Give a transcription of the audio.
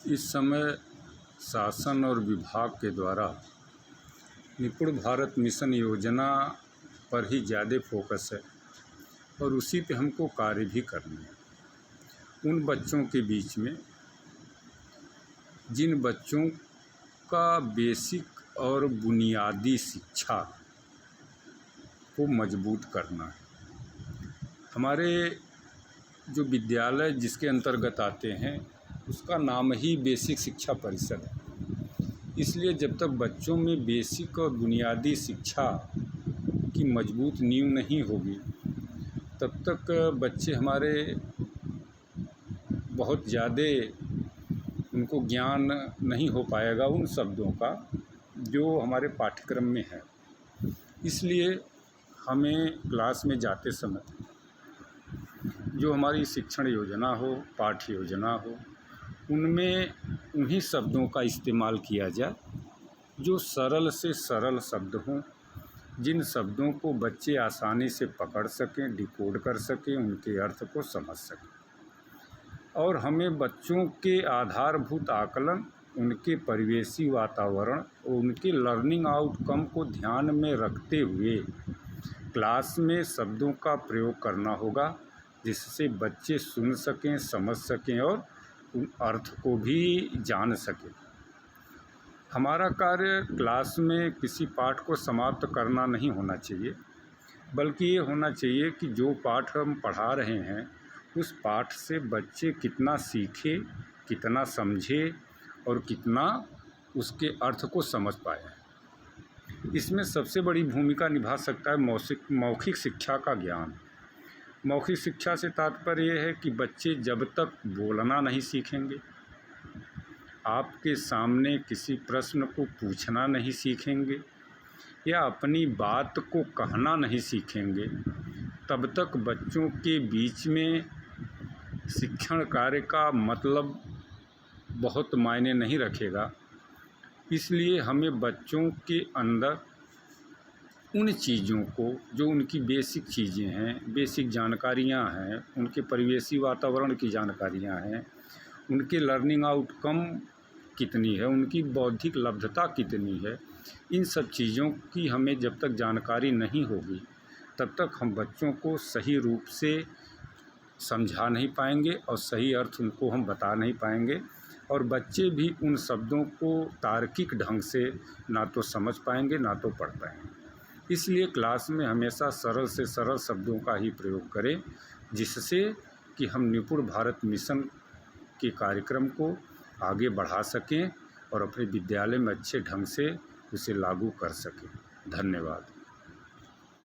इस समय शासन और विभाग के द्वारा निपुण भारत मिशन योजना पर ही ज़्यादा फोकस है और उसी पे हमको कार्य भी करना है। उन बच्चों के बीच में जिन बच्चों का बेसिक और बुनियादी शिक्षा को मजबूत करना है। हमारे जो विद्यालय जिसके अंतर्गत आते हैं उसका नाम ही बेसिक शिक्षा परिषद है। इसलिए जब तक बच्चों में बेसिक और बुनियादी शिक्षा की मजबूत नींव नहीं होगी तब तक बच्चे हमारे बहुत ज़्यादा उनको ज्ञान नहीं हो पाएगा उन शब्दों का जो हमारे पाठ्यक्रम में है। इसलिए हमें क्लास में जाते समय जो हमारी शिक्षण योजना हो, पाठ्य योजना हो, उनमें उन्हीं शब्दों का इस्तेमाल किया जाए जो सरल से सरल शब्द हों, जिन शब्दों को बच्चे आसानी से पकड़ सकें, डिकोड कर सकें, उनके अर्थ को समझ सकें। और हमें बच्चों के आधारभूत आकलन, उनके परिवेशी वातावरण और उनके लर्निंग आउटकम को ध्यान में रखते हुए क्लास में शब्दों का प्रयोग करना होगा, जिससे बच्चे सुन सकें, समझ सकें और उन अर्थ को भी जान सकें। हमारा कार्य क्लास में किसी पाठ को समाप्त करना नहीं होना चाहिए, बल्कि ये होना चाहिए कि जो पाठ हम पढ़ा रहे हैं उस पाठ से बच्चे कितना सीखे, कितना समझे और कितना उसके अर्थ को समझ पाए। इसमें सबसे बड़ी भूमिका निभा सकता है मौखिक शिक्षा का ज्ञान। मौखिक शिक्षा से तात्पर्य ये है कि बच्चे जब तक बोलना नहीं सीखेंगे, आपके सामने किसी प्रश्न को पूछना नहीं सीखेंगे या अपनी बात को कहना नहीं सीखेंगे, तब तक बच्चों के बीच में शिक्षण कार्य का मतलब बहुत मायने नहीं रखेगा। इसलिए हमें बच्चों के अंदर उन चीज़ों को जो उनकी बेसिक चीज़ें हैं, बेसिक जानकारियां हैं, उनके परिवेशी वातावरण की जानकारियां हैं, उनके लर्निंग आउटकम कितनी है, उनकी बौद्धिक लब्धता कितनी है, इन सब चीज़ों की हमें जब तक जानकारी नहीं होगी तब तक हम बच्चों को सही रूप से समझा नहीं पाएंगे और सही अर्थ उनको हम बता नहीं पाएंगे और बच्चे भी उन शब्दों को तार्किक ढंग से ना तो समझ पाएंगे ना तो पढ़ पाएंगे। इसलिए क्लास में हमेशा सरल से सरल शब्दों का ही प्रयोग करें, जिससे कि हम निपुण भारत मिशन के कार्यक्रम को आगे बढ़ा सकें और अपने विद्यालय में अच्छे ढंग से उसे लागू कर सकें। धन्यवाद।